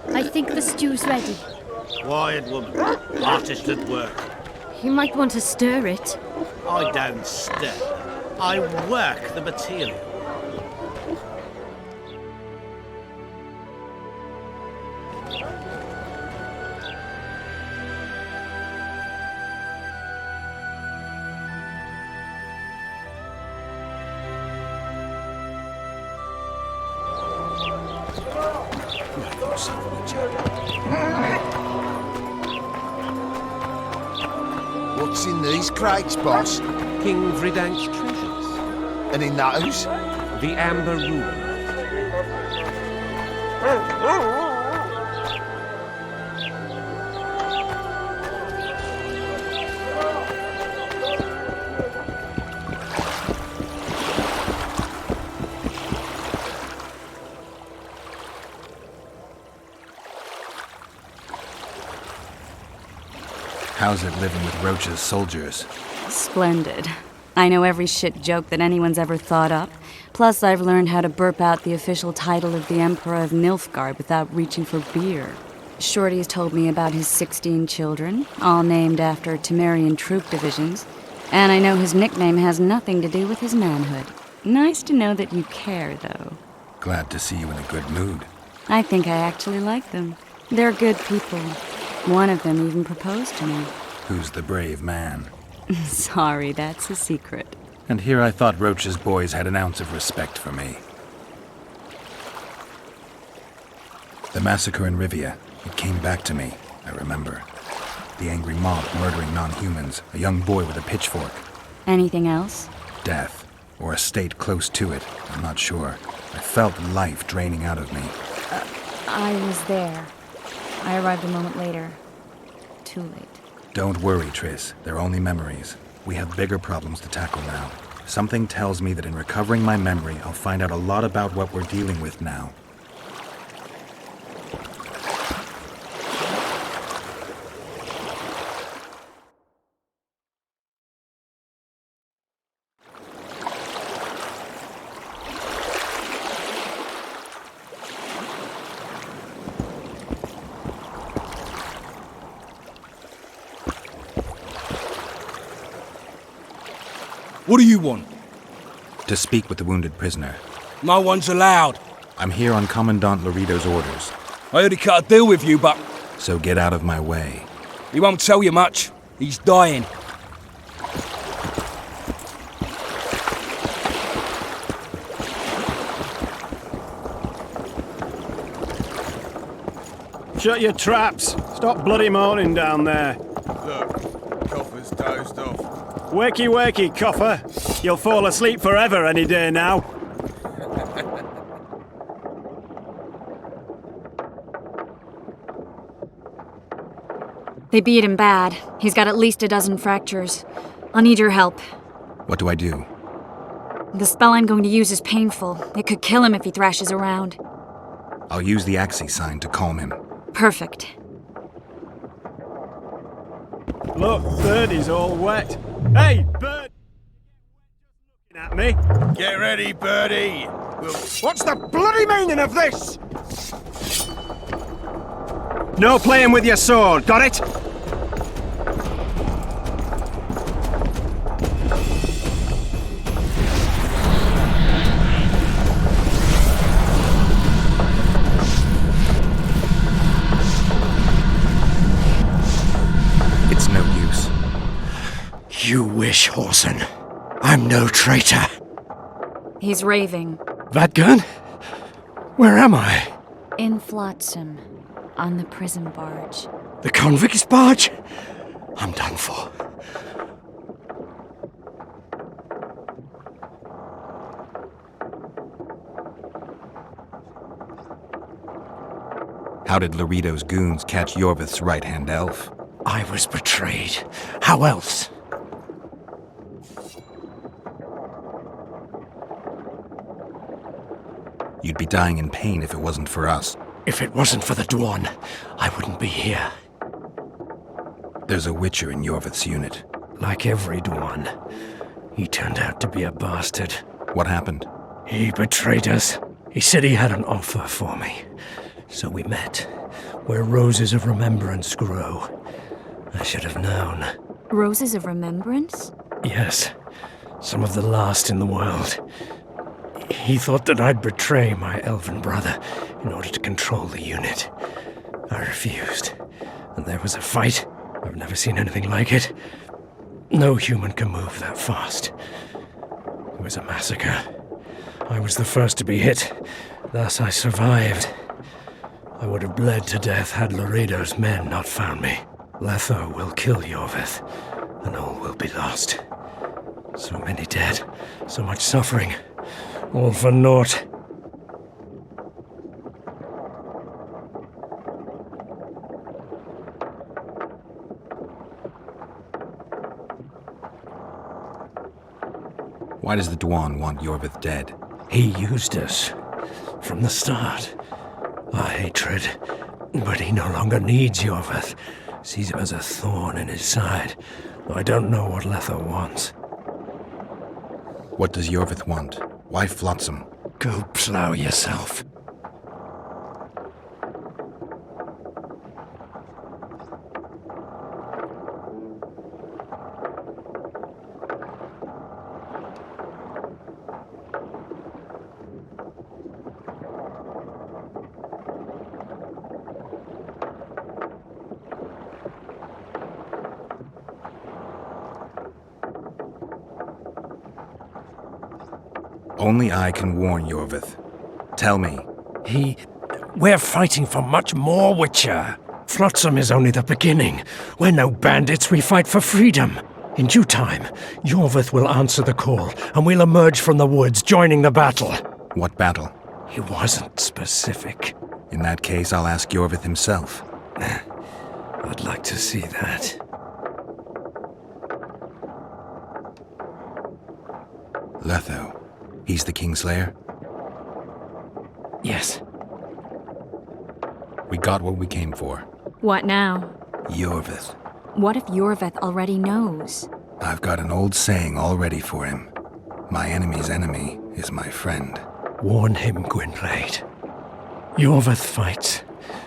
I think the stew's ready. Quiet, woman. Artist at work. You might want to stir it. I don't stir. I work the material. What's in these crates, boss? King Vridank's treasures. And in those? The Amber Rune. How's it living with Roach's soldiers? Splendid. I know every shit joke that anyone's ever thought up. Plus, I've learned how to burp out the official title of the Emperor of Nilfgaard without reaching for beer. Shorty's told me about his 16 children, all named after Temerian troop divisions. And I know his nickname has nothing to do with his manhood. Nice to know that you care, though. Glad to see you in a good mood. I think I actually like them. They're good people. One of them even proposed to me. Who's the brave man? Sorry, that's a secret. And here I thought Roach's boys had an ounce of respect for me. The massacre in Rivia, it came back to me, I remember. The angry mob murdering non-humans, a young boy with a pitchfork. Anything else? Death, or a state close to it, I'm not sure. I felt life draining out of me. I was there. I arrived a moment later. Too late. Don't worry, Triss. They're only memories. We have bigger problems to tackle now. Something tells me that in recovering my memory, I'll find out a lot about what we're dealing with now. What do you want? To speak with the wounded prisoner. No one's allowed. I'm here on Commandant Laredo's orders. I heard he cut a deal with you, but So get out of my way. he won't tell you much. He's dying. Shut your traps. Stop bloody moaning down there. Look, Coffer's dozed off. Wakey, wakey, Coffer. You'll fall asleep forever any day now. They beat him bad. He's got at least a dozen fractures. I'll need your help. What do I do? The spell I'm going to use is painful. It could kill him if he thrashes around. I'll use the Axii sign to calm him. Perfect. Look, Birdie's all wet. Hey, Bird! Looking at me. Get ready, Birdie. What's the bloody meaning of this? No playing with your sword, got it? It's no use. You wish, Horson. I'm no traitor. He's raving. Vadgun? Where am I? In Flotsam, on the prison barge. The convict's barge? I'm done for. How did Laredo's goons catch Yorvith's right-hand elf? I was betrayed. How else? You'd be dying in pain if it wasn't for us. If it wasn't for the Dwarn, I wouldn't be here. There's a Witcher in Yorvith's unit. Like every Dwarn, he turned out to be a bastard. What happened? He betrayed us. He said he had an offer for me. So we met, where roses of remembrance grow. I should have known. Roses of Remembrance? Yes, some of the last in the world. He thought that I'd betray my elven brother in order to control the unit. I refused, and there was a fight. I've never seen anything like it. No human can move that fast. It was a massacre. I was the first to be hit, thus I survived. I would have bled to death had Laredo's men not found me. Letho will kill Yorvith, and all will be lost. So many dead, so much suffering, all for naught. Why does the Dwan want Yorvith dead? He used us from the start. Our hatred. But he no longer needs Yorvith. Sees him as a thorn in his side. Though I don't know what Letho wants. What does Yorvith want? Why Flotsam? Go plough yourself. Only I can warn Yorvith. Tell me. We're fighting for much more, Witcher. Flotsam is only the beginning. We're no bandits, we fight for freedom. In due time, Yorvith will answer the call, and we'll emerge from the woods, joining the battle. What battle? He wasn't specific. In that case, I'll ask Yorvith himself. I'd like to see that. Letho. He's the Kingslayer? Yes. We got what we came for. What now? Yorvith. What if Yorvith already knows? I've got an old saying all ready for him. My enemy's enemy is my friend. Warn him, Gwynblade. Yorvith fights,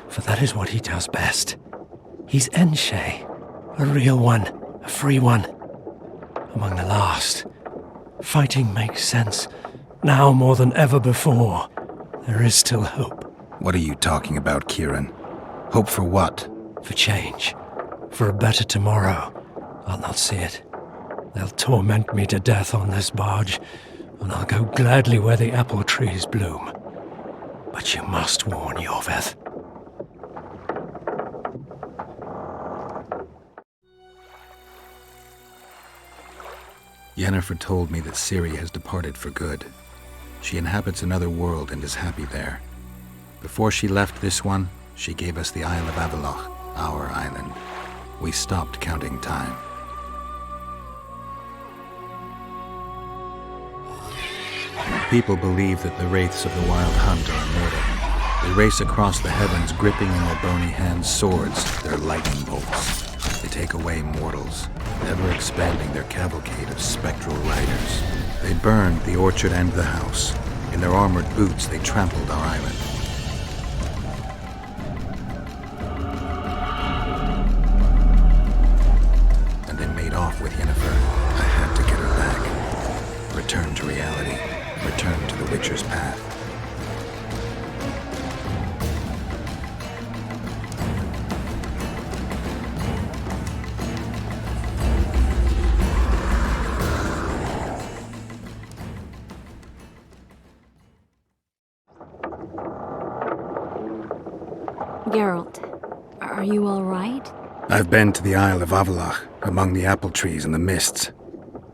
for that is what he does best. He's Enshe, a real one, a free one. Among the last. Fighting makes sense. Now more than ever before. There is still hope. What are you talking about, Kieran? Hope for what? For change. For a better tomorrow. I'll not see it. They'll torment me to death on this barge, and I'll go gladly where the apple trees bloom. But you must warn Yorvith. Yennefer told me that Ciri has departed for good. She inhabits another world and is happy there. Before she left this one, she gave us the Isle of Avallac'h, our island. We stopped counting time. People believe that the wraiths of the Wild Hunt are immortal. They race across the heavens, gripping in their bony hands swords, their lightning bolts. They take away mortals, ever expanding their cavalcade of spectral riders. They burned the orchard and the house. In their armored boots, they trampled our island. And they made off with Yennefer. I had to get her back. Return to reality. Return to the Witcher's path. Geralt, are you all right? I've been to the Isle of Avallac'h, among the apple trees and the mists.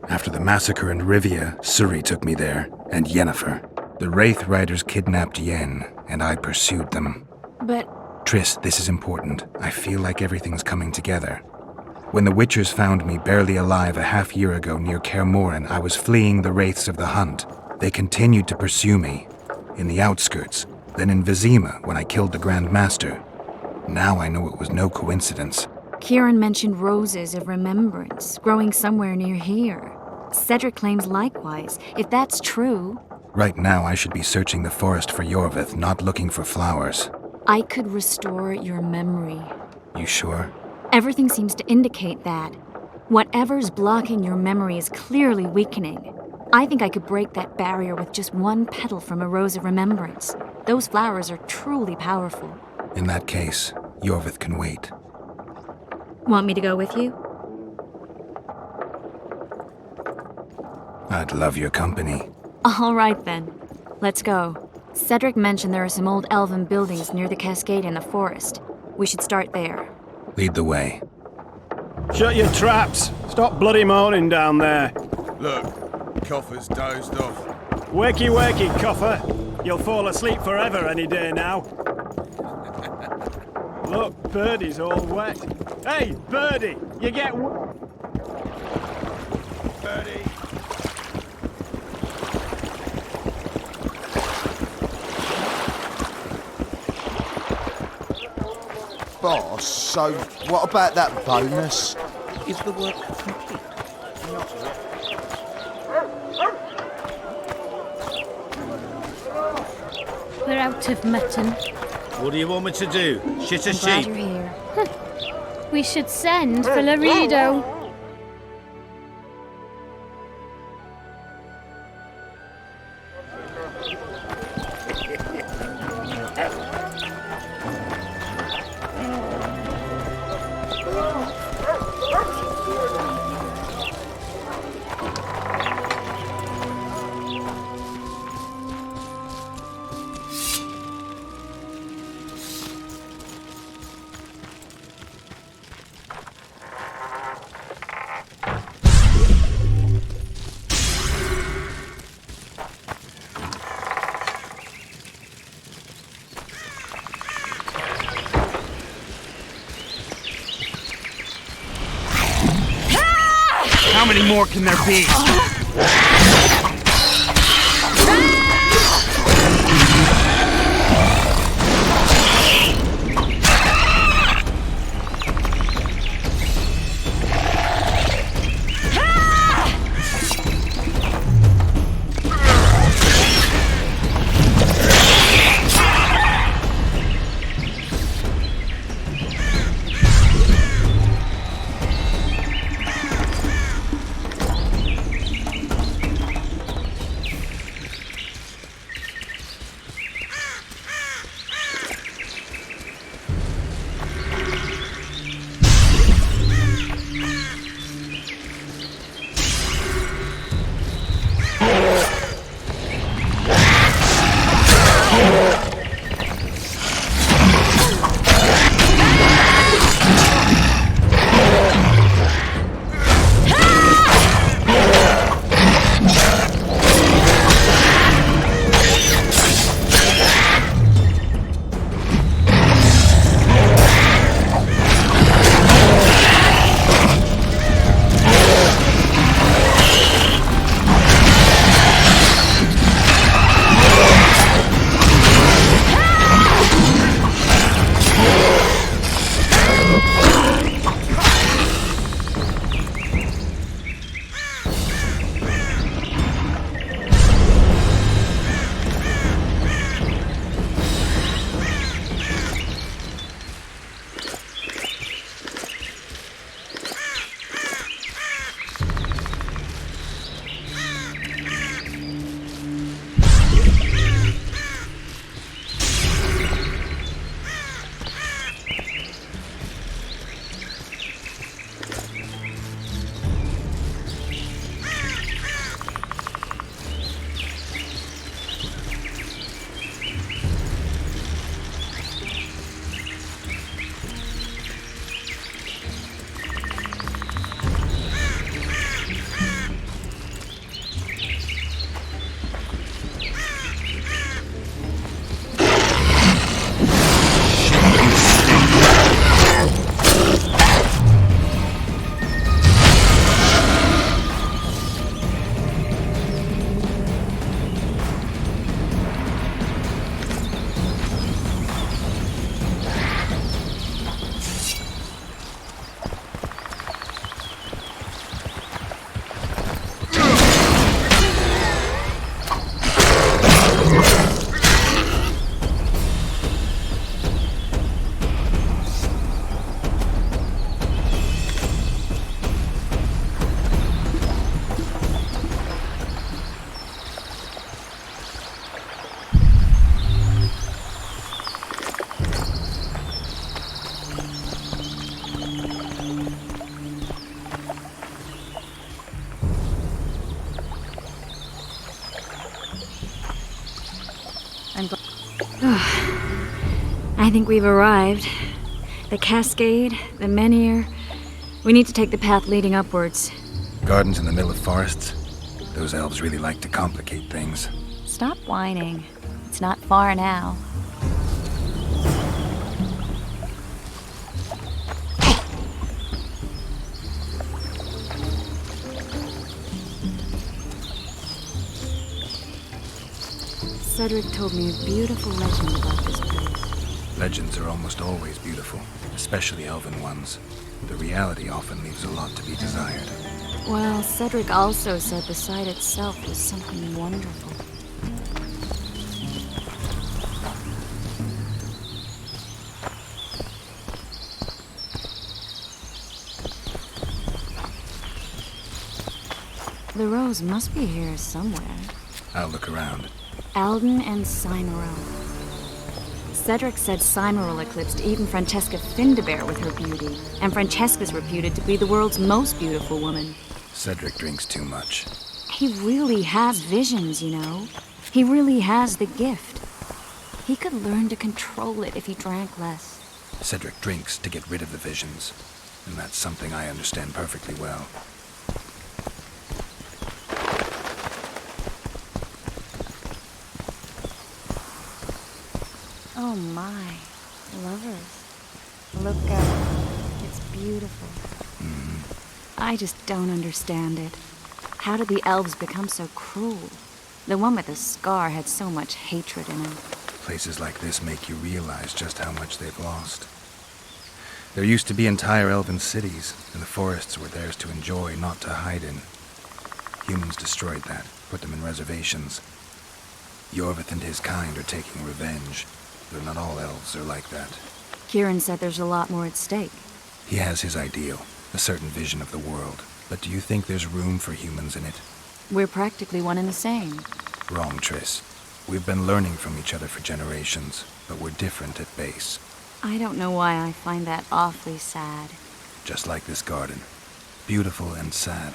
After the massacre in Rivia, Ciri took me there, and Yennefer. The Wraith Riders kidnapped Yen, and I pursued them. But... Triss, this is important. I feel like everything's coming together. When the Witchers found me barely alive a half-year ago near Kaer Morhen, I was fleeing the Wraiths of the Hunt. They continued to pursue me, in the outskirts, then in Vizima when I killed the Grand Master. Now I know it was no coincidence. Kieran mentioned roses of remembrance, growing somewhere near here. Cedric claims likewise. If that's true... Right now I should be searching the forest for Yorvith, not looking for flowers. I could restore your memory. You sure? Everything seems to indicate that. Whatever's blocking your memory is clearly weakening. I think I could break that barrier with just one petal from a rose of remembrance. Those flowers are truly powerful. In that case, Yorvith can wait. Want me to go with you? I'd love your company. All right then. Let's go. Cedric mentioned there are some old elven buildings near the cascade in the forest. We should start there. Lead the way. Shut your traps. Stop bloody moaning down there. Look, Coffer's dozed off. Wakey, wakey, Coffer. You'll fall asleep forever any day now. Look, Birdie's all wet. Hey, Birdie, you get Birdie! Boss, so what about that bonus? Is the work complete? We're out of mutton. What do you want me to do? Shit a I'm glad sheep? you're here. We should send for Laredo. How many more can there be? I think we've arrived. The Cascade, the Menhir. We need to take the path leading upwards. Gardens in the middle of forests? Those elves really like to complicate things. Stop whining. It's not far now. Cedric told me a beautiful legend about this place. Legends are almost always beautiful, especially elven ones. The reality often leaves a lot to be desired. Well, Cedric also said the site itself was something wonderful. The rose must be here somewhere. I'll look around. Alden and Cymoril. Cedric said Cymoril eclipsed even Francesca Findabair with her beauty, and Francesca's reputed to be the world's most beautiful woman. Cedric drinks too much. He really has visions, you know. He really has the gift. He could learn to control it if he drank less. Cedric drinks to get rid of the visions, and that's something I understand perfectly well. Oh my, lovers. Look at it. It's beautiful. I just don't understand it. How did the elves become so cruel? The one with the scar had so much hatred in him. Places like this make you realize just how much they've lost. There used to be entire elven cities, and the forests were theirs to enjoy, not to hide in. Humans destroyed that, put them in reservations. Yorvith and his kind are taking revenge, though not all elves are like that. Kieran said there's a lot more at stake. He has his ideal, a certain vision of the world. But do you think there's room for humans in it? We're practically one and the same. Wrong, Triss. We've been learning from each other for generations, but we're different at base. I don't know why I find that awfully sad. Just like this garden. Beautiful and sad.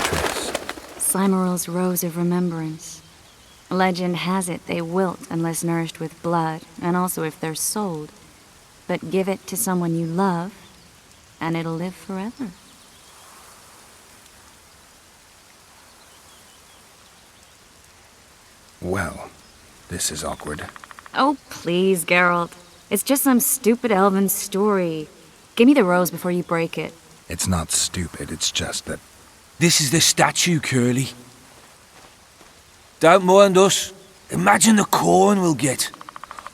Triss. Cymoril's Rose of Remembrance. Legend has it they wilt unless nourished with blood, and also if they're sold. But give it to someone you love, and it'll live forever. Well, this is awkward. Oh, please, Geralt. It's just some stupid elven story. Give me the rose before you break it. It's not stupid, it's just that... This is the statue, Curly. Don't mind us. Imagine the corn we'll get.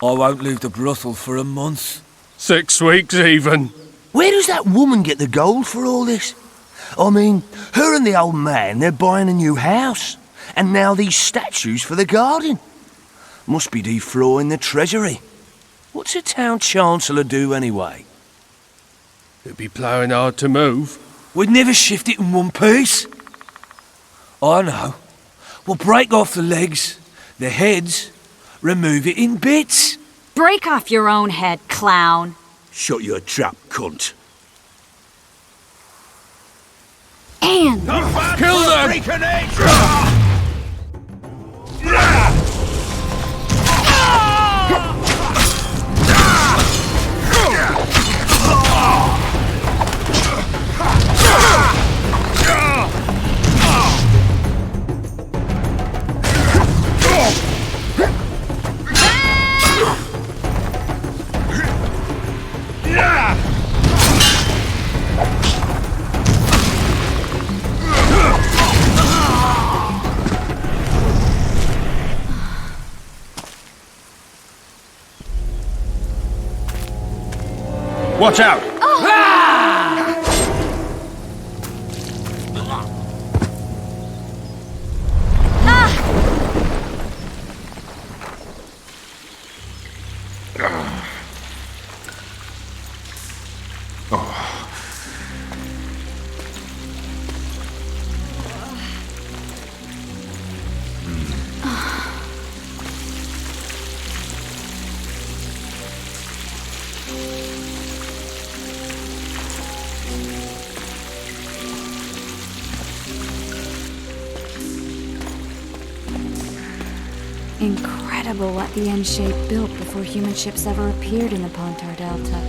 I won't leave the brothel for a month. 6 weeks even. Where does that woman get the gold for all this? I mean, her and the old man, they're buying a new house. And now these statues for the garden. Must be defraying the treasury. What's a town chancellor do anyway? It'd be ploughing hard to move. We'd never shift it in one piece. I know. We'll break off the legs, the heads, remove it in bits. Break off your own head, clown. Shut your trap, cunt. And... Kill them! Watch out! Incredible what the N-shape built before human ships ever appeared in the Pontar Delta.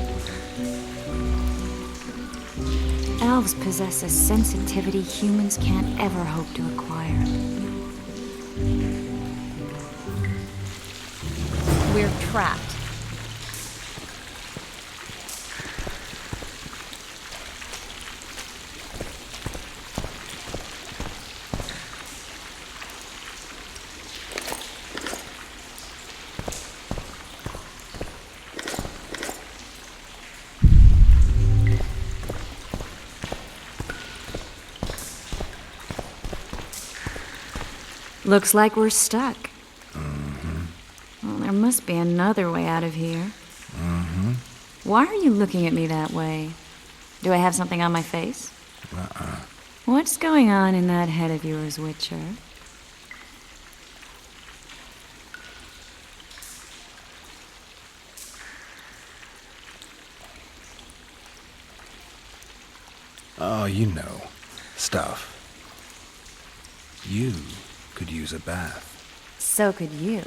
Elves possess a sensitivity humans can't ever hope to acquire. We're trapped. Looks like we're stuck. Well, there must be another way out of here. Why are you looking at me that way? Do I have something on my face? What's going on in that head of yours, Witcher? Oh, you know. Stuff. You could use a bath. So could you.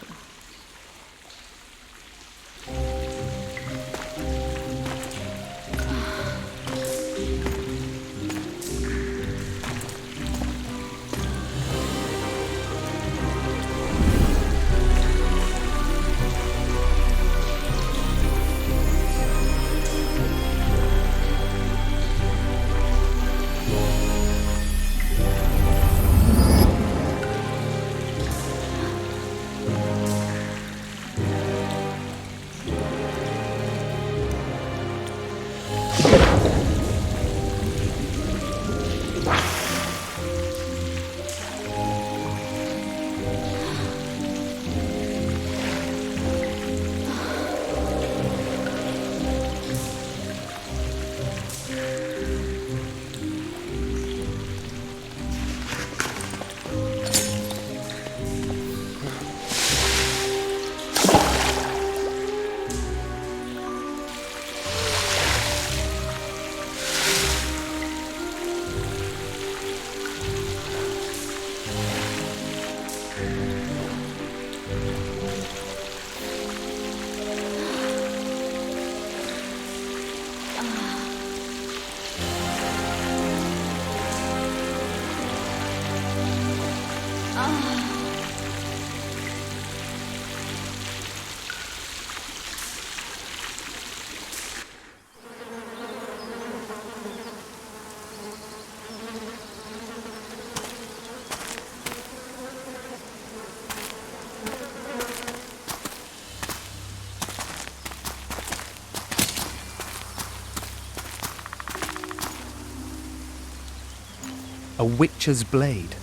A witcher's blade.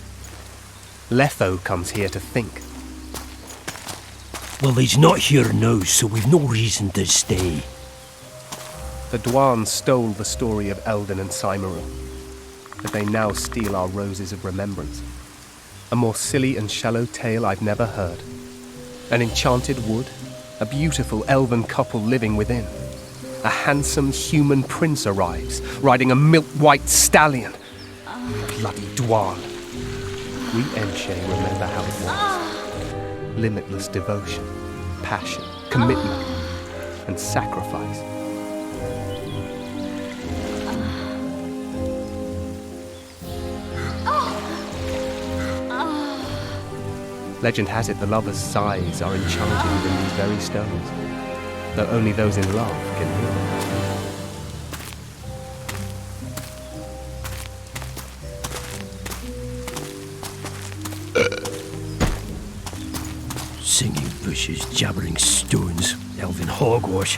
Letho comes here to think. Well, he's not here now, so we've no reason to stay. The Dwan stole the story of Eldon and Cymoril, but they now steal our roses of remembrance. A more silly and shallow tale I've never heard. An enchanted wood, a beautiful elven couple living within. A handsome human prince arrives, riding a milk-white stallion. Bloody Dwan. We Enshe remember how it was. Limitless devotion, passion, commitment, and sacrifice. Legend has it the lovers' sighs are enchanted within these very stones, though only those in love can hear them. Singing bushes, jabbering stones, elven hogwash.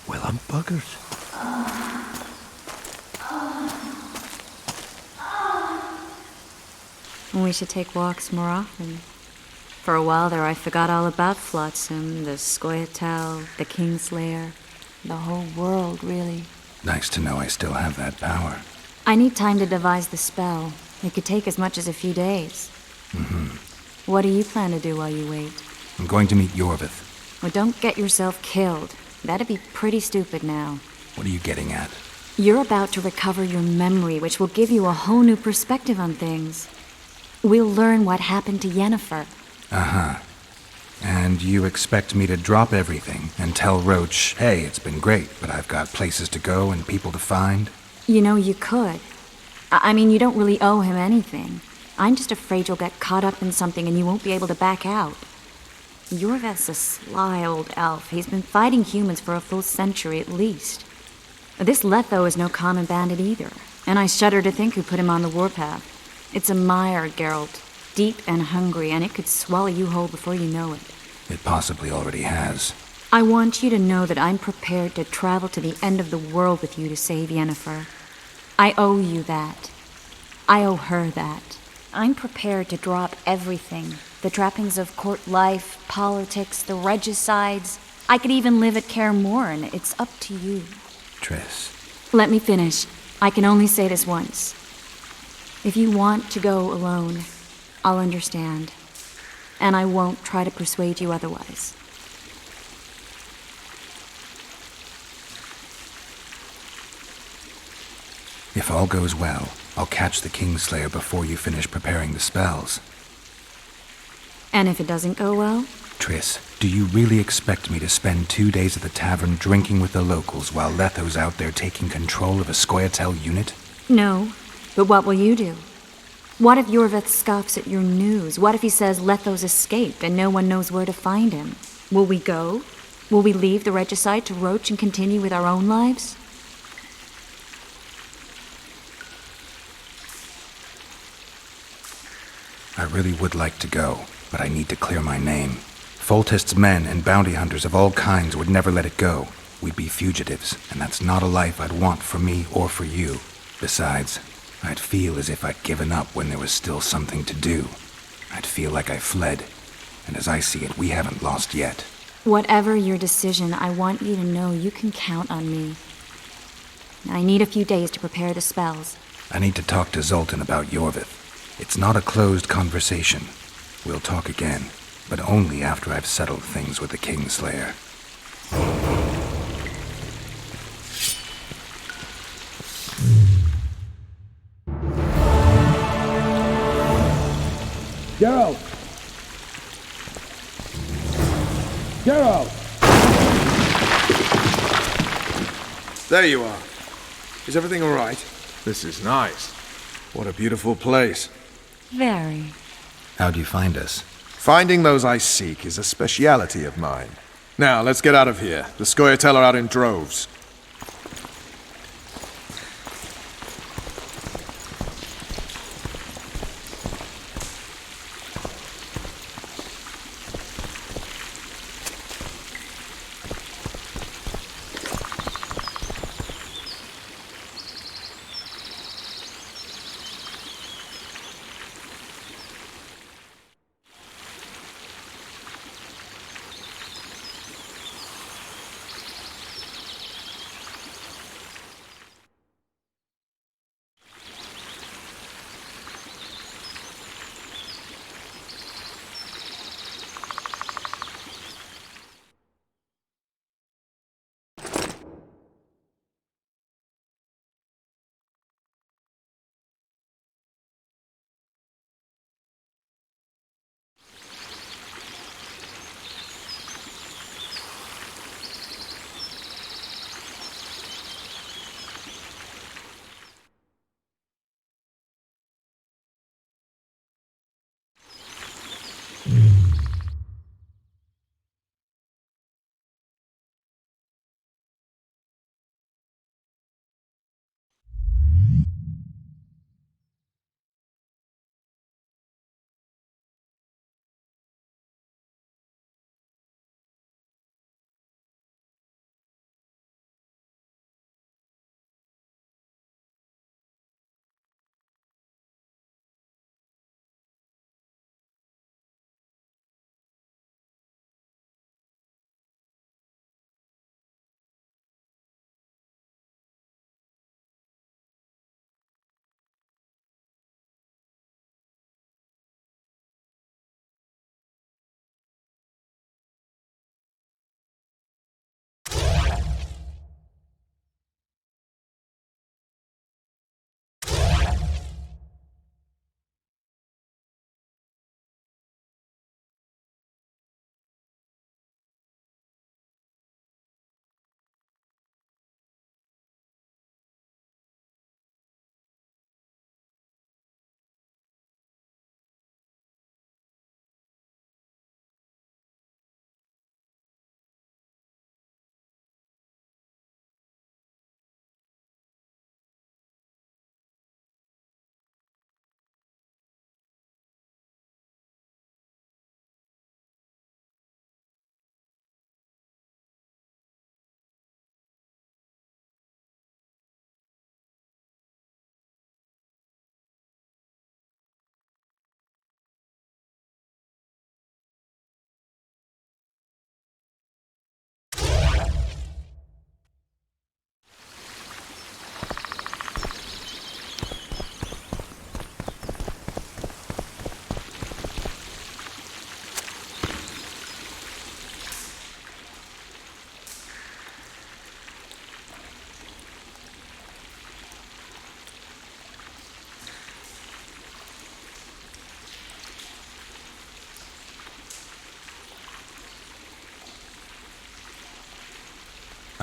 Well, I'm buggered. We should take walks more often. For a while there, I forgot all about Flotsam, the Scoia'tael, the Kingslayer, the whole world, really. Nice to know I still have that power. I need time to devise the spell. It could take as much as a few days. What do you plan to do while you wait? I'm going to meet Yorvith. Well, don't get yourself killed. That'd be pretty stupid now. What are you getting at? You're about to recover your memory, which will give you a whole new perspective on things. We'll learn what happened to Yennefer. Uh-huh. And you expect me to drop everything and tell Roach, hey, it's been great, but I've got places to go and people to find? You know, you could. I mean, you don't really owe him anything. I'm just afraid you'll get caught up in something and you won't be able to back out. Yorveth's a sly old elf. He's been fighting humans for a full century at least. This Letho is no common bandit either, and I shudder to think who put him on the warpath. It's a mire, Geralt. Deep and hungry, and it could swallow you whole before you know it. It possibly already has. I want you to know that I'm prepared to travel to the end of the world with you to save Yennefer. I owe you that. I owe her that. I'm prepared to drop everything. The trappings of court life, politics, the regicides. I could even live at Kaer Morhen. It's up to you. Triss. Let me finish. I can only say this once. If you want to go alone, I'll understand. And I won't try to persuade you otherwise. If all goes well, I'll catch the Kingslayer before you finish preparing the spells. And if it doesn't go well? Triss, do you really expect me to spend 2 days at the tavern drinking with the locals while Letho's out there taking control of a Scoia'tael unit? No, but what will you do? What if Yorveth scoffs at your news? What if he says Letho's escaped and no one knows where to find him? Will we go? Will we leave the regicide to Roach and continue with our own lives? I really would like to go, but I need to clear my name. Foltest's men and bounty hunters of all kinds would never let it go. We'd be fugitives, and that's not a life I'd want for me or for you. Besides, I'd feel as if I'd given up when there was still something to do. I'd feel like I fled, and as I see it, we haven't lost yet. Whatever your decision, I want you to know you can count on me. I need a few days to prepare the spells. I need to talk to Zoltan about Yorveth. It's not a closed conversation. We'll talk again, but only after I've settled things with the Kingslayer. Geralt! Geralt! There you are. Is everything all right? This is nice. What a beautiful place. Very. How'd you find us? Finding those I seek is a speciality of mine. Now, let's get out of here. The Scoia'tael are out in droves.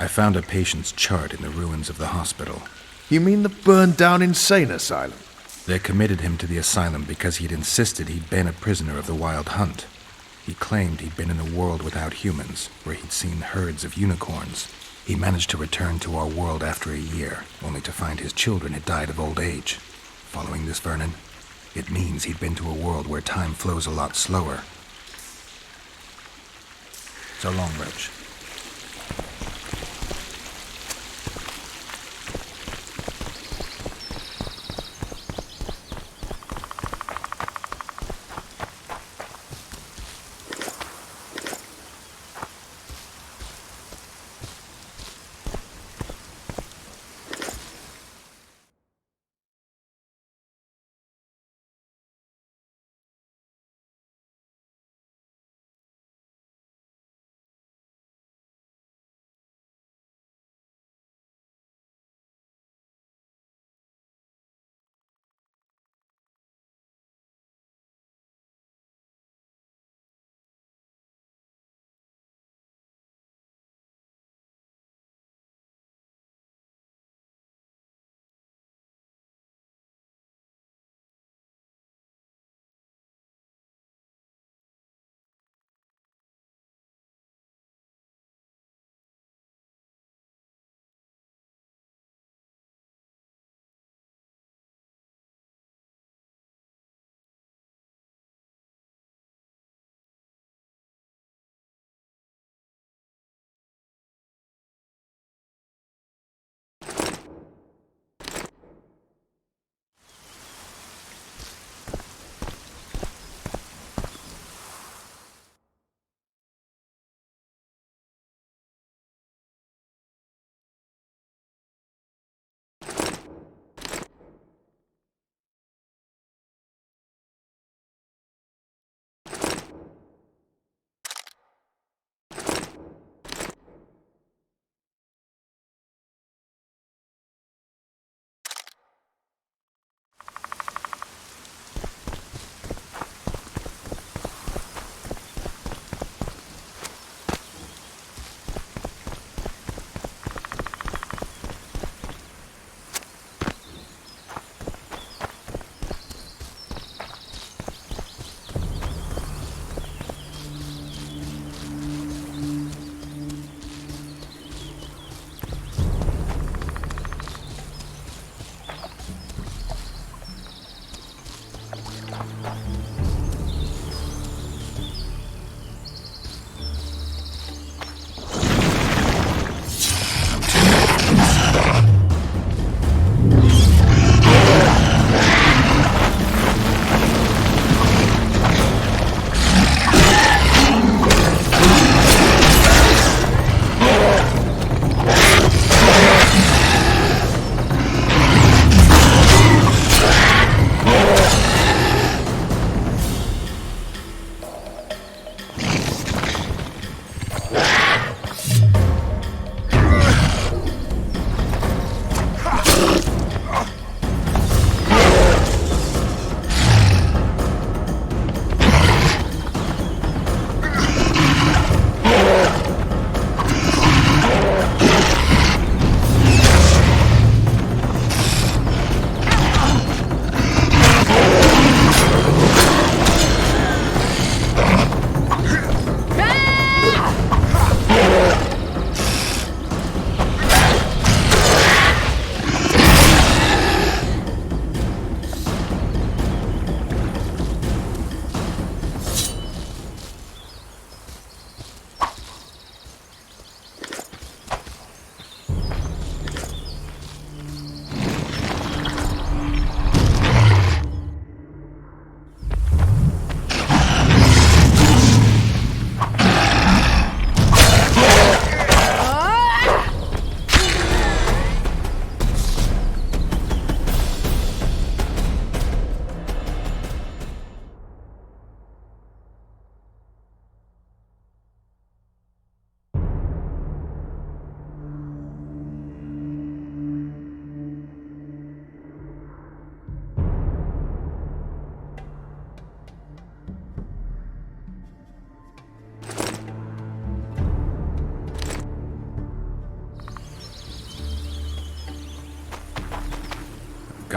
I found a patient's chart in the ruins of the hospital. You mean the burned-down insane asylum? They committed him to the asylum because he'd insisted he'd been a prisoner of the Wild Hunt. He claimed he'd been in a world without humans, where he'd seen herds of unicorns. He managed to return to our world after a year, only to find his children had died of old age. Following this, Vernon, it means he'd been to a world where time flows a lot slower. So long, Roach.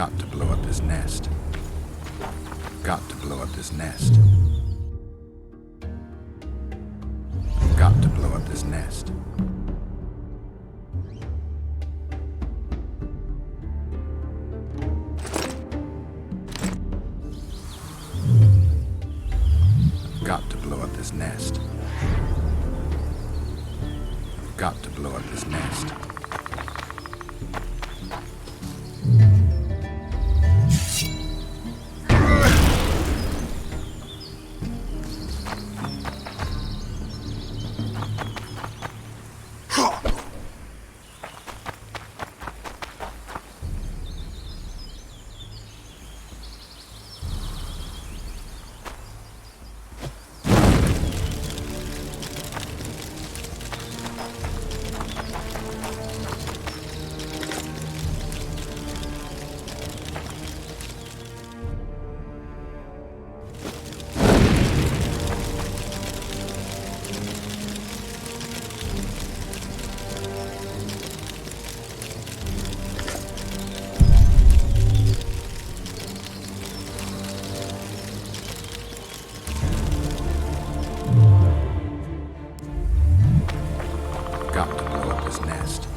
Got to blow up his nest. Got to blow up his nest. Got to blow up his nest. Got to blow up his nest. Got to blow up his nest. Got to blow up his nest.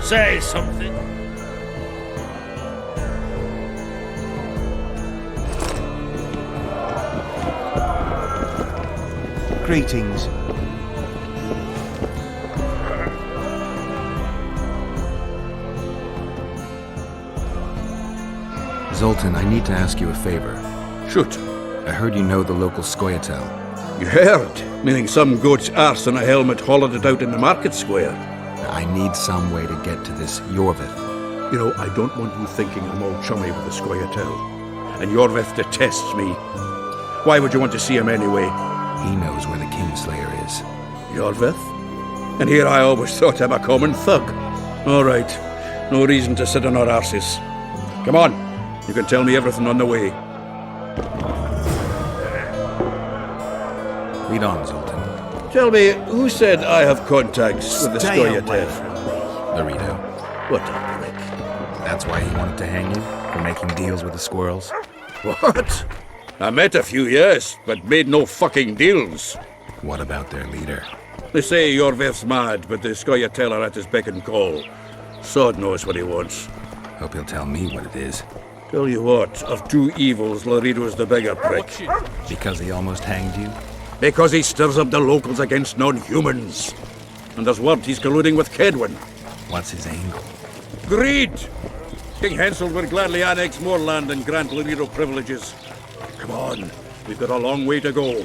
Say something. Greetings. Zoltan, I need to ask you a favor. Shoot. I heard you know the local Scoia'tael. You heard? Meaning some goat's arse and a helmet hollowed it out in the market square. I need some way to get to this Yorvith. You know, I don't want you thinking I'm all chummy with the Scoia'tael. And Yorvith detests me. Why would you want to see him anyway? He knows where the Kingslayer is. Yorvith? And here I always thought him a common thug. All right. No reason to sit on our arses. Come on. You can tell me everything on the way. Lead on, Zoltan. Tell me, who said I have contacts with the Scoia'tael? Larito. What a prick. That's why he wanted to hang you? For making deals with the squirrels? What? I met a few, yes, but made no fucking deals. What about their leader? They say Yorvith's mad, but the Scoia'tael are at his beck and call. Sod knows what he wants. Hope he'll tell me what it is. Tell you what, of two evils, Larito's the bigger prick. Because he almost hanged you? Because he stirs up the locals against non-humans. And there's word he's colluding with Kedwin. What's his angle? Greed! King Hensel would gladly annex more land and grant Larito privileges. Come on, we've got a long way to go.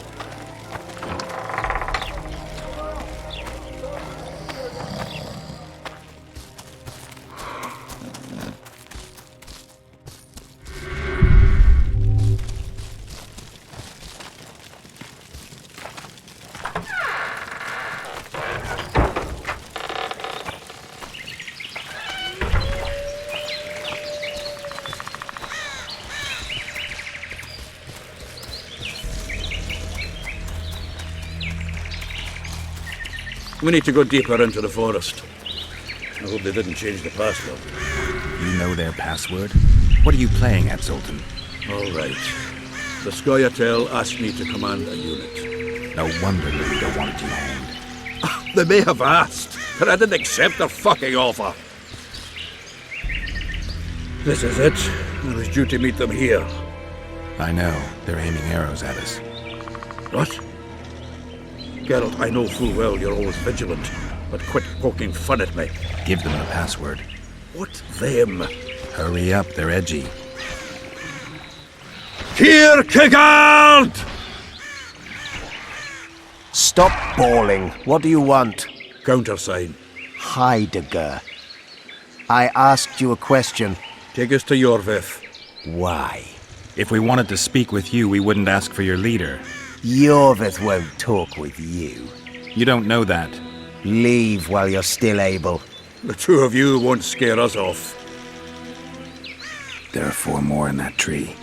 We need to go deeper into the forest. I hope they didn't change the password. You know their password? What are you playing at, Zoltan? All right. The Scoia'tael asked me to command a unit. No wonder Larito wanted you hanged. They may have asked, but I didn't accept their fucking offer. This is it. I was due to meet them here. I know. They're aiming arrows at us. What? Geralt, I know full well you're always vigilant, but quit poking fun at me. Give them the password. What them? Hurry up, they're edgy. Kierkegaard! Stop bawling. What do you want? Countersign. Heidegger. I asked you a question. Take us to Yorvith. Why? If we wanted to speak with you, we wouldn't ask for your leader. Yorvith won't talk with you. You don't know that. Leave while you're still able. The two of you won't scare us off. There are 4 more in that tree.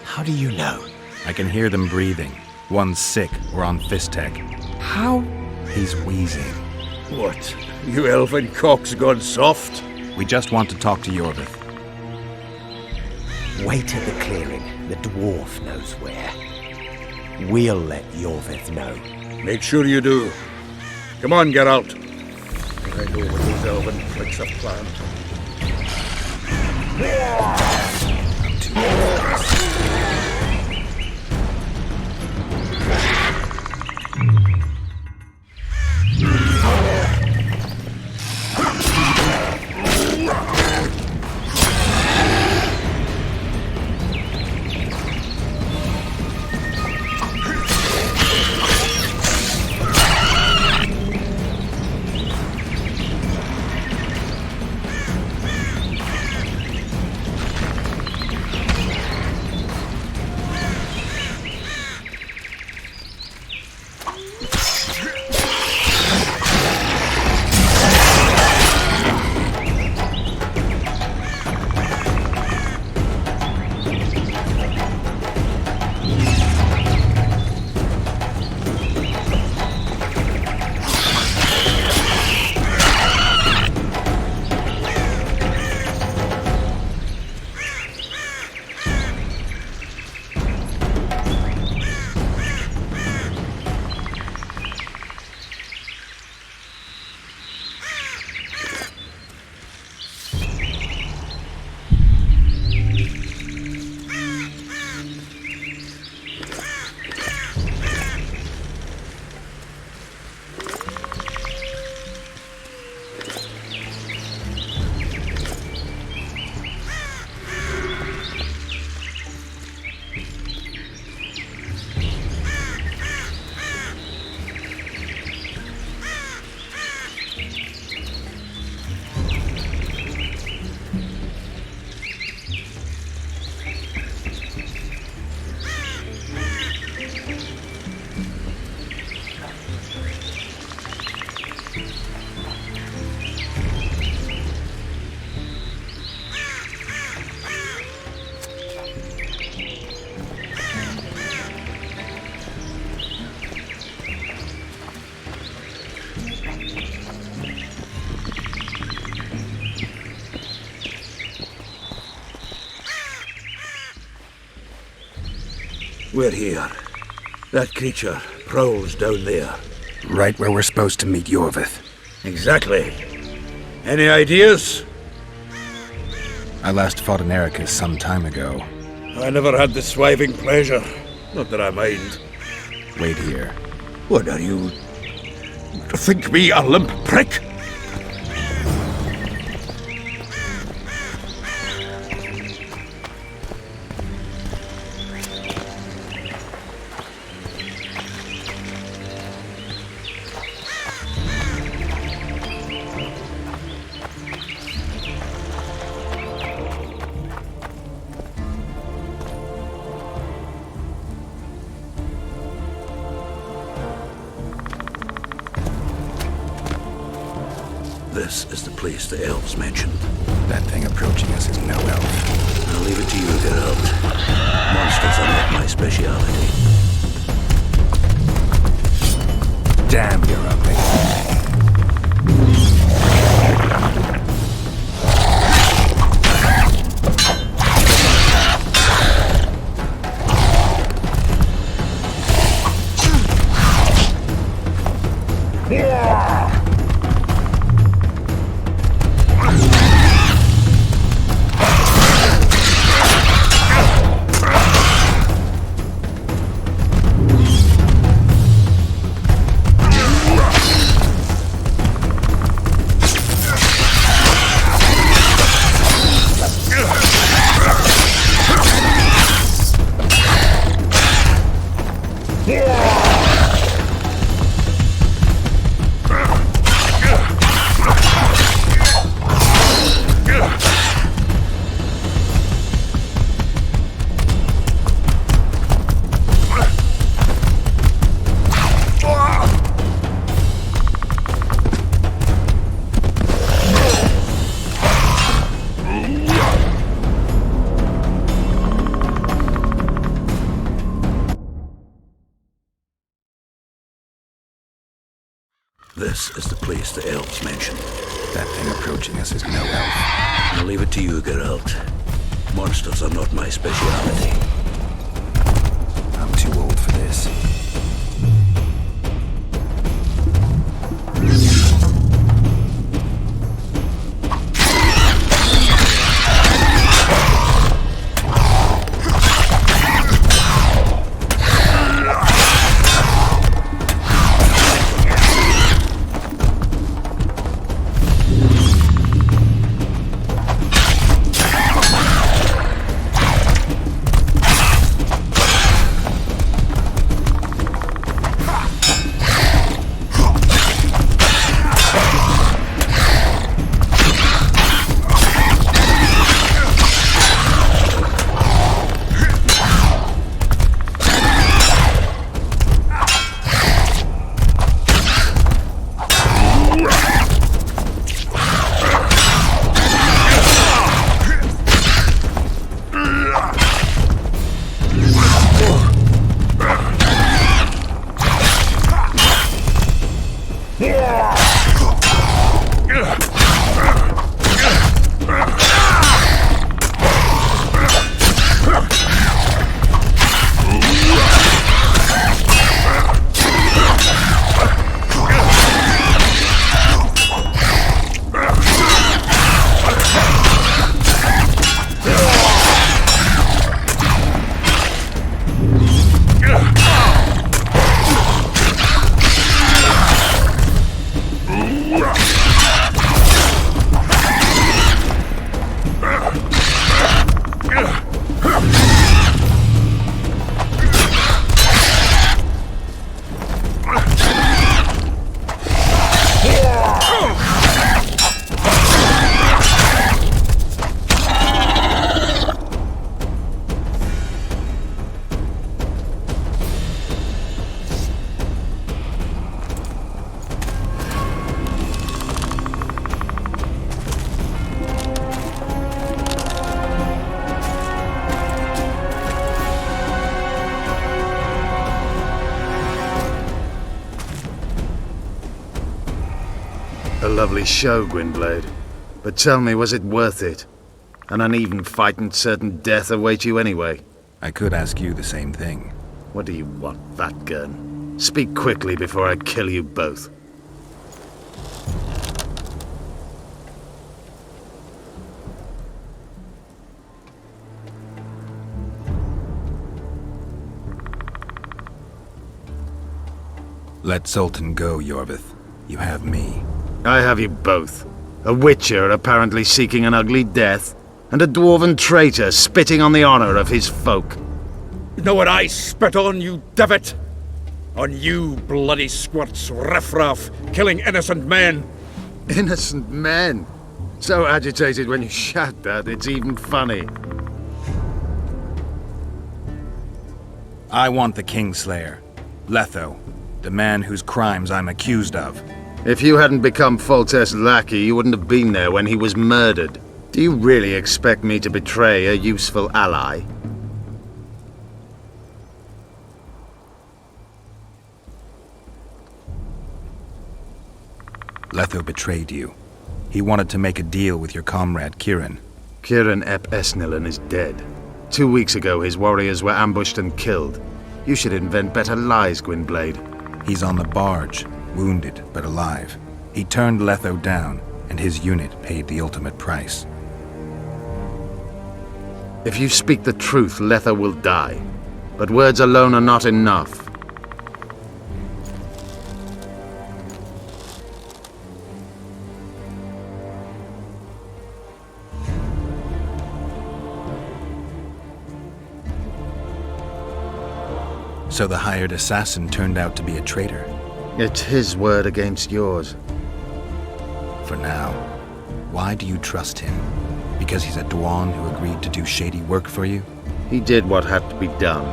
How do you know? I can hear them breathing. One's sick or on Fistech. How? He's wheezing. What? You elfin cock's gone soft? We just want to talk to Yorvith. Wait at the clearing. The dwarf knows where. We'll let Yorvith know. Make sure you do. Come on, Geralt. I know what these elven pricks have planned. We're here. That creature prowls down there. Right where we're supposed to meet Yorvith. Exactly. Any ideas? I last fought an Ericus some time ago. I never had the swiving pleasure. Not that I mind. Wait here. What are you? Think me a limp prick? This is the place the elves mentioned. That thing approaching us is no elf. I'll leave it to you, Geralt. Monsters are not my speciality. Damn, you're ugly. This is the place the elves mentioned. That thing approaching us is no elf. I'll leave it to you, Geralt. Monsters are not my speciality. I'm too old for this. A lovely show, Gwynblade. But tell me, was it worth it? An uneven fight and certain death await you anyway. I could ask you the same thing. What do you want, Vatgun? Speak quickly before I kill you both. Let Sultan go, Yorvith. You have me. I have you both. A witcher apparently seeking an ugly death, and a dwarven traitor spitting on the honor of his folk. You know what I spit on, you divot? On you, bloody squirts, riffraff, killing innocent men. Innocent men? So agitated when you shout that, it's even funny. I want the Kingslayer. Letho. The man whose crimes I'm accused of. If you hadn't become Foltest's lackey, you wouldn't have been there when he was murdered. Do you really expect me to betray a useful ally? Letho betrayed you. He wanted to make a deal with your comrade, Kieran. Kieran Ep Esnilin is dead. 2 weeks ago, his warriors were ambushed and killed. You should invent better lies, Gwynblade. He's on the barge, wounded but alive. He turned Letho down, and his unit paid the ultimate price. If you speak the truth, Letho will die. But words alone are not enough. So the hired assassin turned out to be a traitor. It's his word against yours. For now. Why do you trust him? Because he's a Dwan who agreed to do shady work for you? He did what had to be done.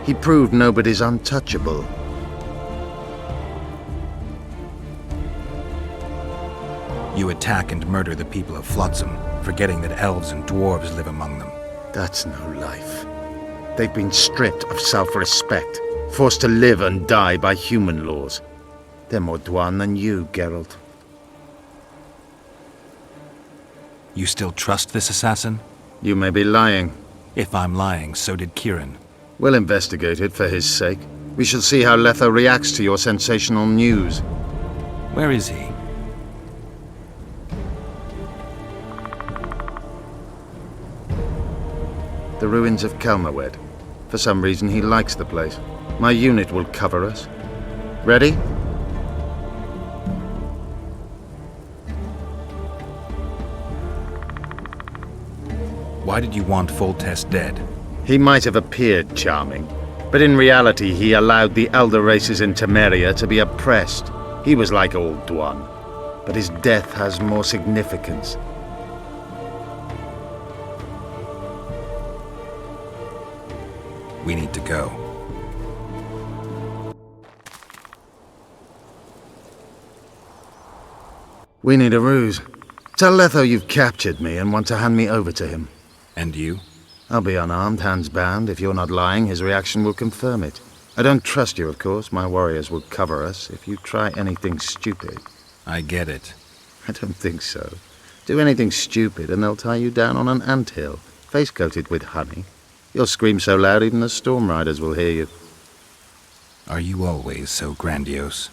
He proved nobody's untouchable. You attack and murder the people of Flotsam, forgetting that elves and dwarves live among them. That's no life. They've been stripped of self-respect, forced to live and die by human laws. They're more Dwan than you, Geralt. You still trust this assassin? You may be lying. If I'm lying, so did Kieran. We'll investigate it for his sake. We shall see how Letho reacts to your sensational news. Where is he? The ruins of Kelmawed. For some reason, he likes the place. My unit will cover us. Ready? Why did you want Foltest dead? He might have appeared charming, but in reality he allowed the elder races in Temeria to be oppressed. He was like old Dwan, but his death has more significance. We need to go. We need a ruse. Tell Letho you've captured me and want to hand me over to him. And you? I'll be unarmed, hands bound. If you're not lying, his reaction will confirm it. I don't trust you, of course. My warriors will cover us if you try anything stupid. I get it. I don't think so. Do anything stupid and they'll tie you down on an anthill, face-coated with honey. You'll scream so loud even the storm riders will hear you. Are you always so grandiose?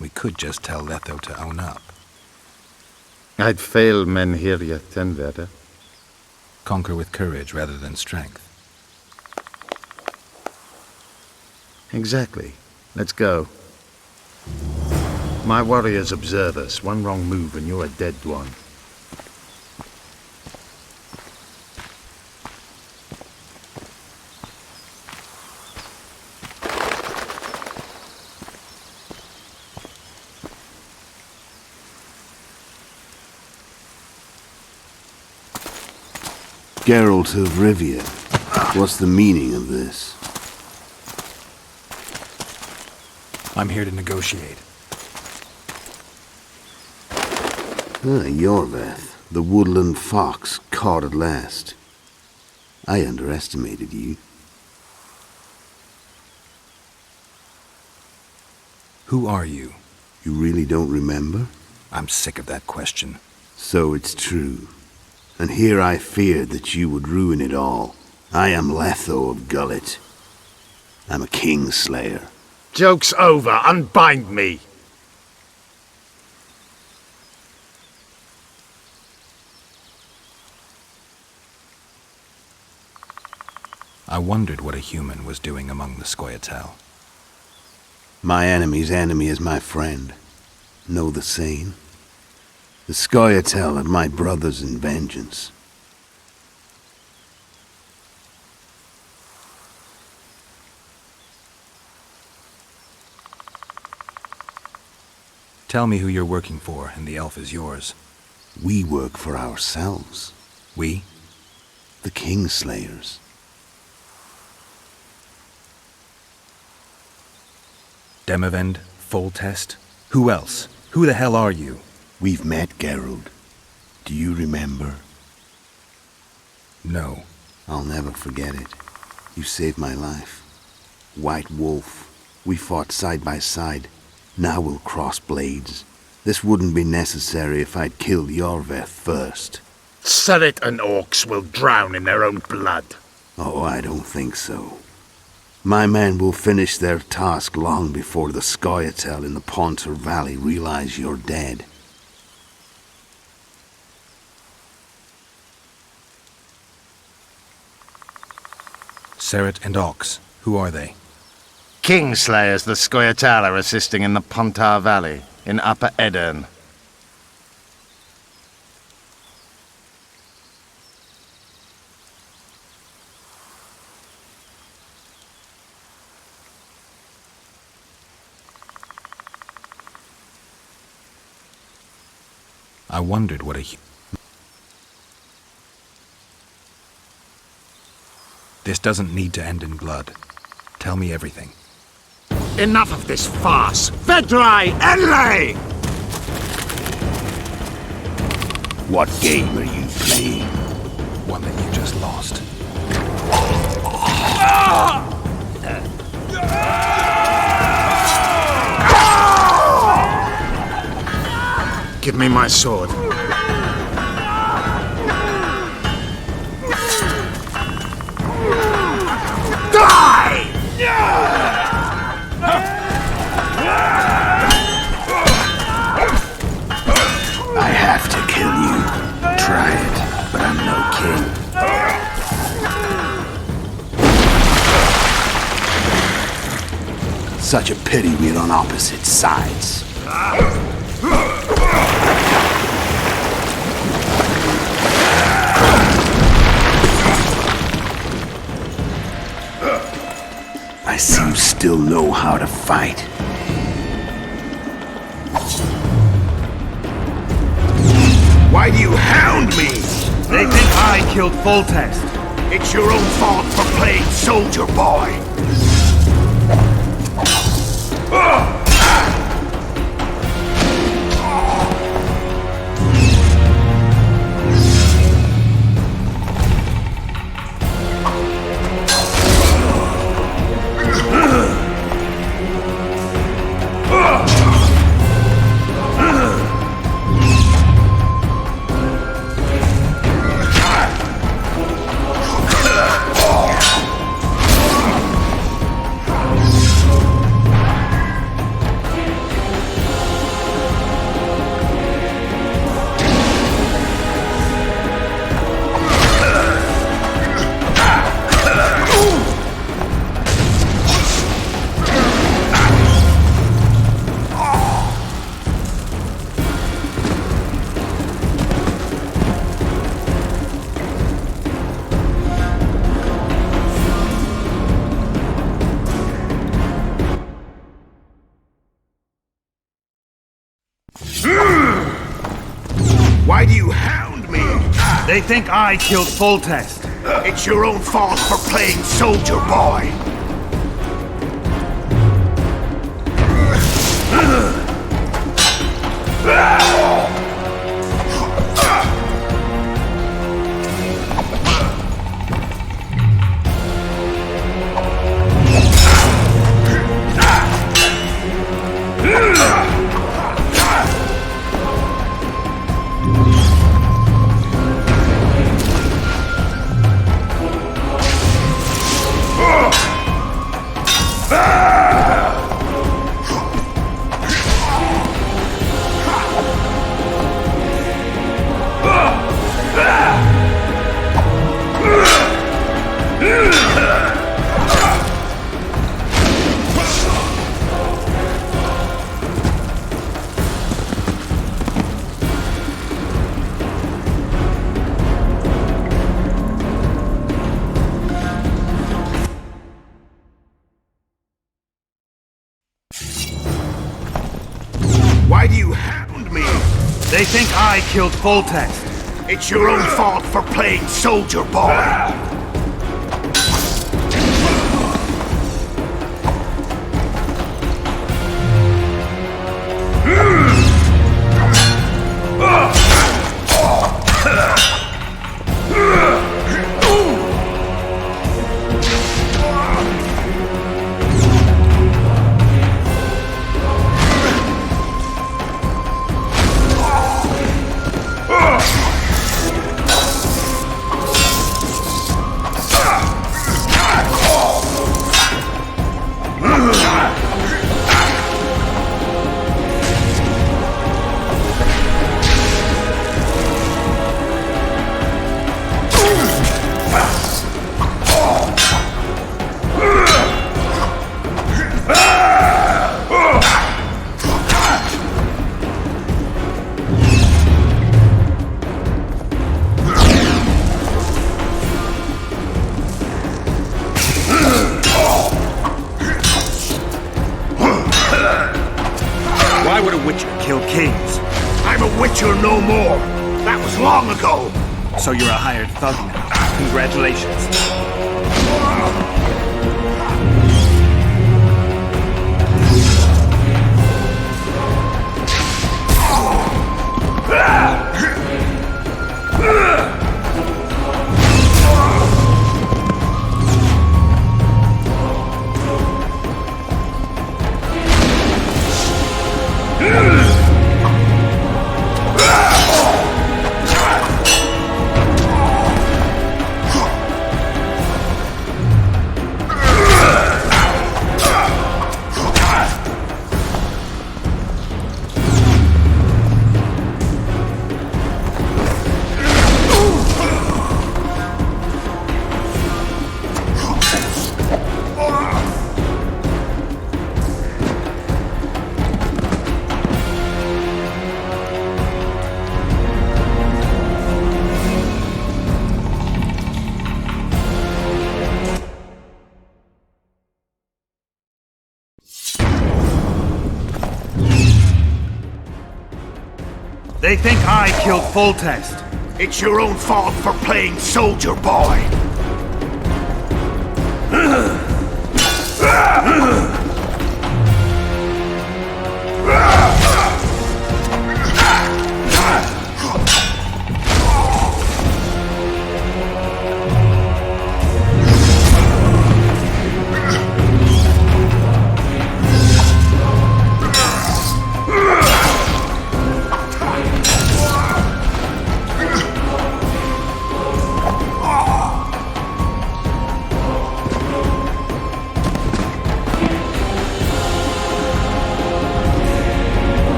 We could just tell Letho to own up. I'd fail Menhirya Tenverda. Conquer with courage rather than strength. Exactly. Let's go. My warriors observe us. One wrong move and you're a dead one. Geralt of Rivia, what's the meaning of this? I'm here to negotiate. Yorveth, the woodland fox caught at last. I underestimated you. Who are you? You really don't remember? I'm sick of that question. So it's true. And here I feared that you would ruin it all. I am Letho of Gullet. I'm a Kingslayer. Joke's over. Unbind me. I wondered what a human was doing among the Scoia'tael. My enemy's enemy is my friend. Know the saying? The Scoia'tael are my brothers in vengeance. Tell me who you're working for, and the elf is yours. We work for ourselves. We? The Kingslayers. Demavend? Foltest? Who else? Who the hell are you? We've met, Geralt. Do you remember? No. I'll never forget it. You saved my life. White Wolf. We fought side by side. Now we'll cross blades. This wouldn't be necessary if I'd killed Yorveth first. Surret and orcs will drown in their own blood. Oh, I don't think so. My men will finish their task long before the Scoia'tael in the Pontar Valley realize you're dead. Surret and Ox. Who are they? Kingslayers the Scoia'tael are assisting in the Pontar Valley, in Upper Edirn. I wondered what a This doesn't need to end in blood. Tell me everything. Enough of this farce! Vedrai Enlay! What game are you playing? One that you just lost. Give me my sword. Die! I have to kill you. Try it, but I'm no king. Such a pity we're on opposite sides. I see you still know how to fight. Why do you hound me? They think I killed Foltest. It's your own fault for playing soldier boy. Why do you hound me? They think I killed Foltest. It's your own fault for playing soldier boy. Why do you hound me? They think I killed Foltest. It's your own fault for playing soldier boy. Why would a Witcher kill kings? I'm a Witcher no more. That was long ago. So you're a hired thug now. Congratulations. They think I killed Foltest. It's your own fault for playing soldier boy.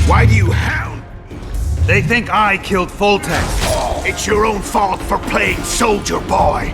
Why do you hound? They think I killed Foltest. It's your own fault for playing soldier boy.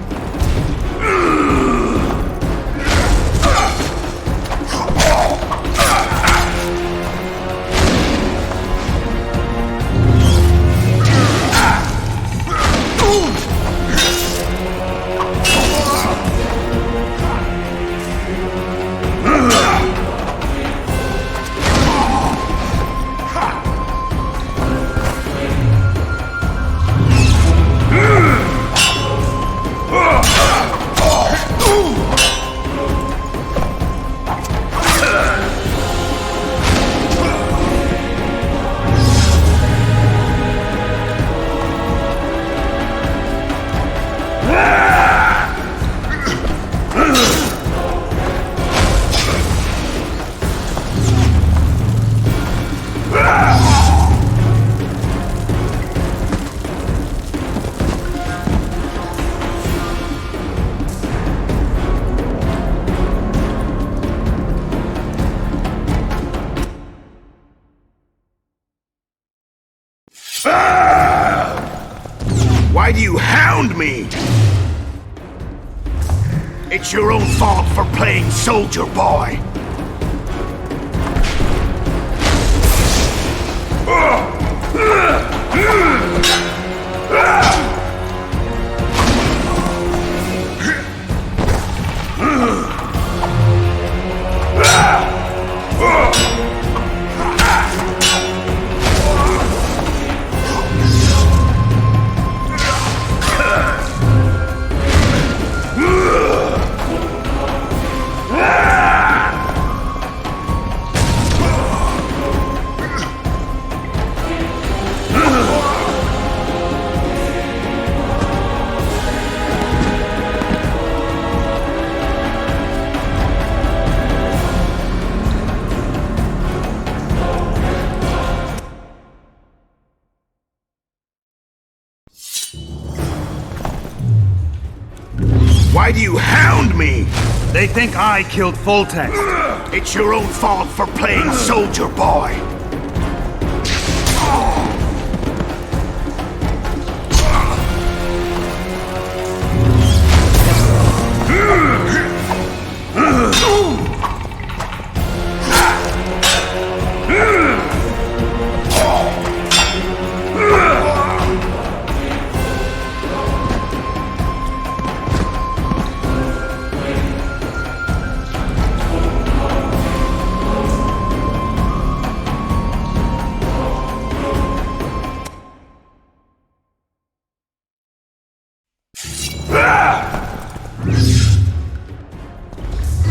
Why do you hound me? It's your own fault for playing soldier boy. Why do you hound me? They think I killed Foltest. It's your own fault for playing soldier boy.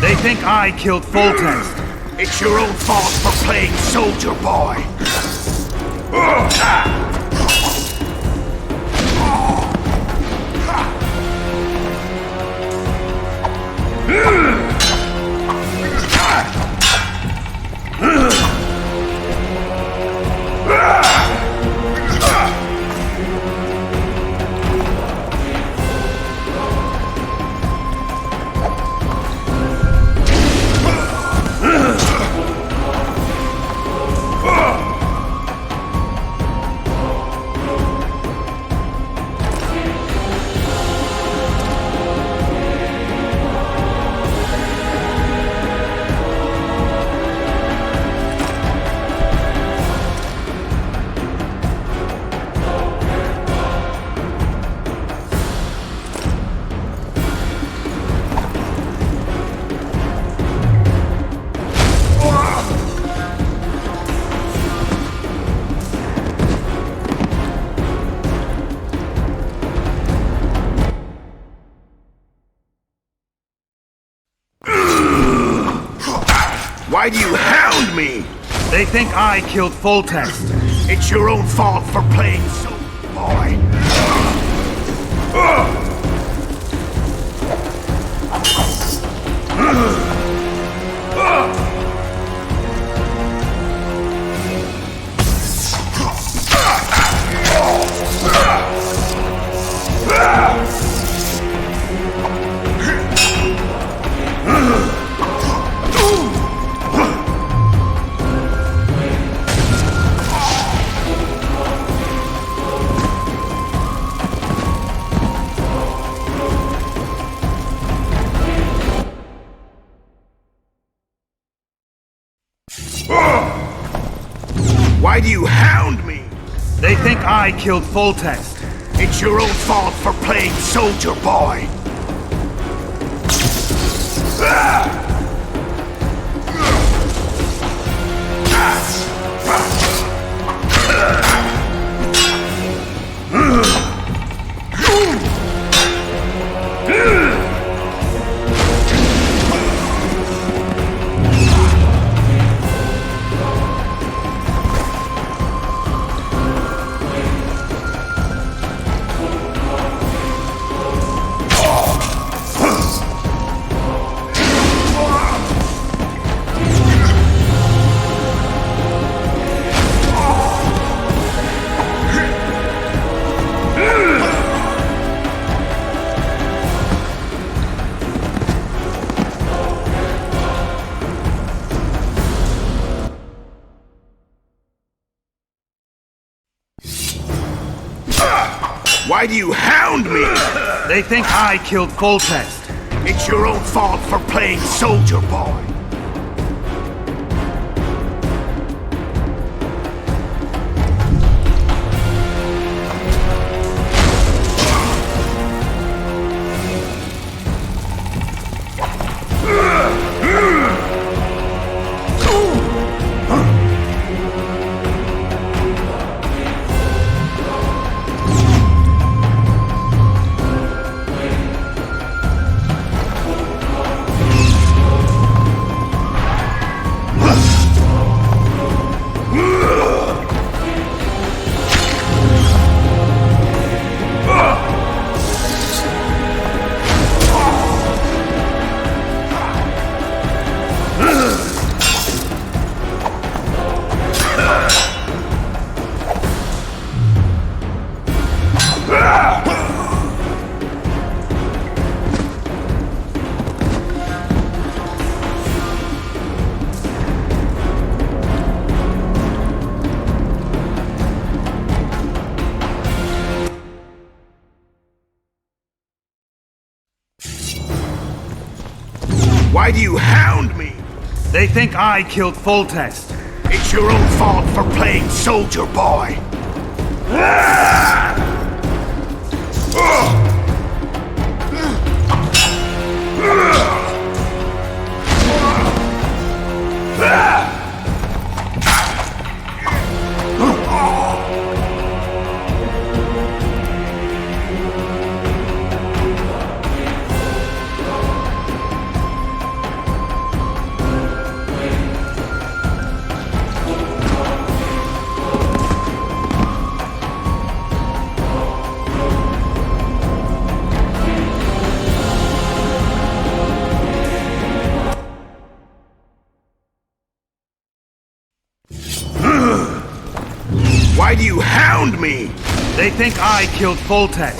They think I killed Foltest. It's your own fault for playing soldier boy. Why do you hound me? They think I killed Foltest. It's your own fault for playing so, boy. Why do you hound me? They think I killed Foltest. It's your own fault for playing soldier boy. Why do you hound me? They think I killed Foltest. It's your own fault for playing soldier boy. Why do you hound me? They think I killed Foltest. It's your own fault for playing soldier boy. Why do you hound me? They think I killed Foltest.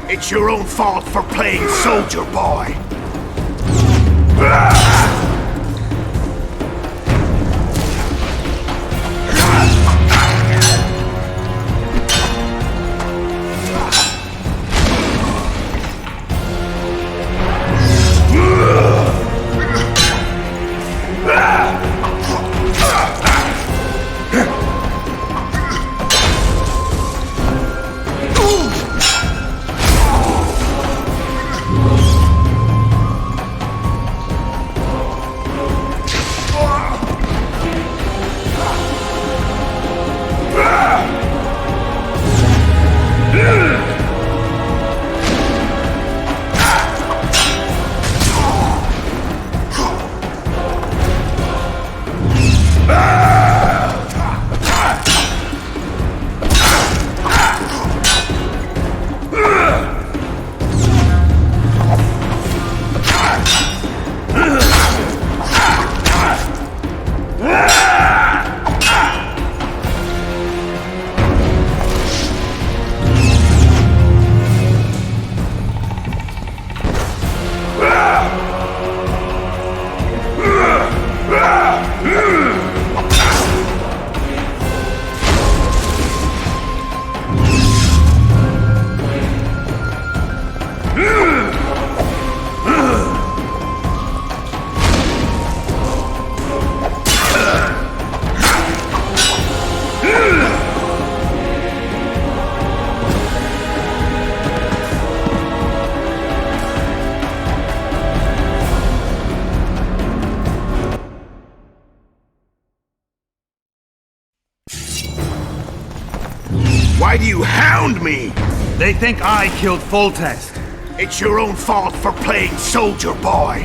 It's your own fault for playing soldier boy. me! They think I killed Foltest. It's your own fault for playing soldier boy!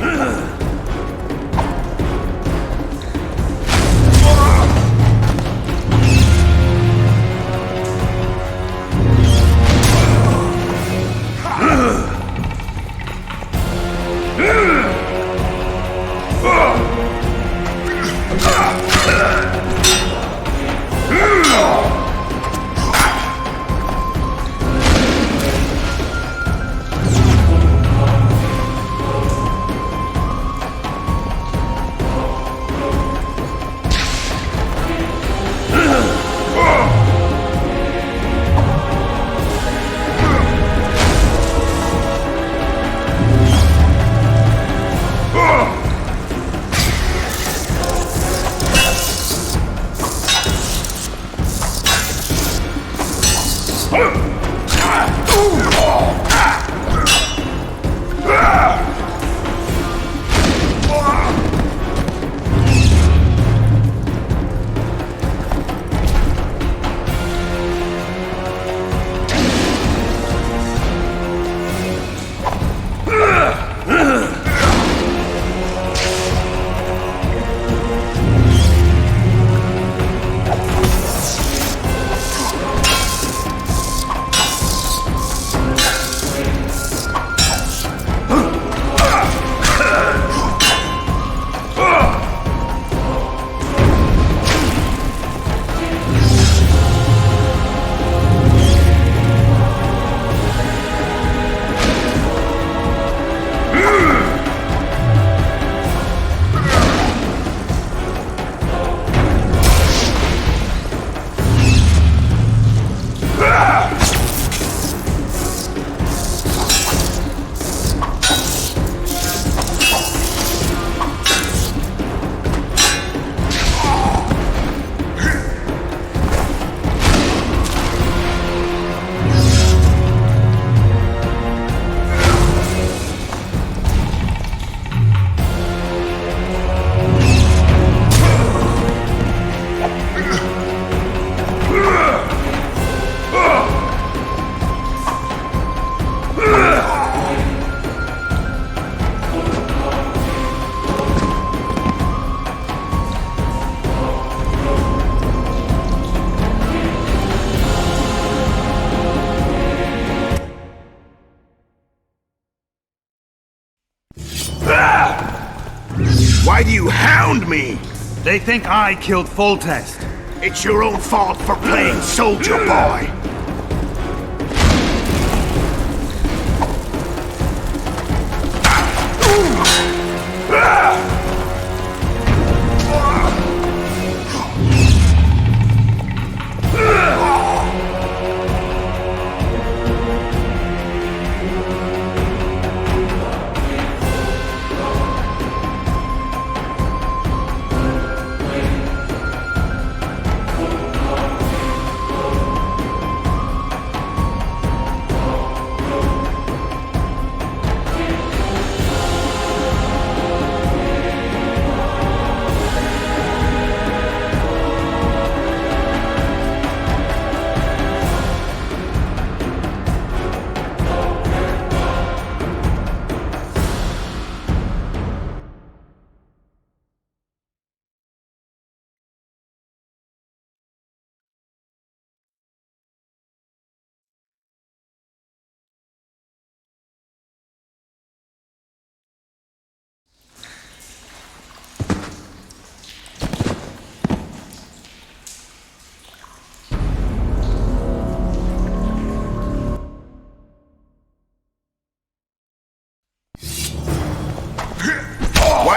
Why do you hound me? They think I killed Foltest. It's your own fault for playing soldier boy.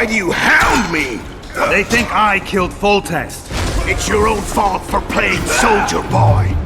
Why do you hound me? They think I killed Foltest. It's your own fault for playing soldier boy.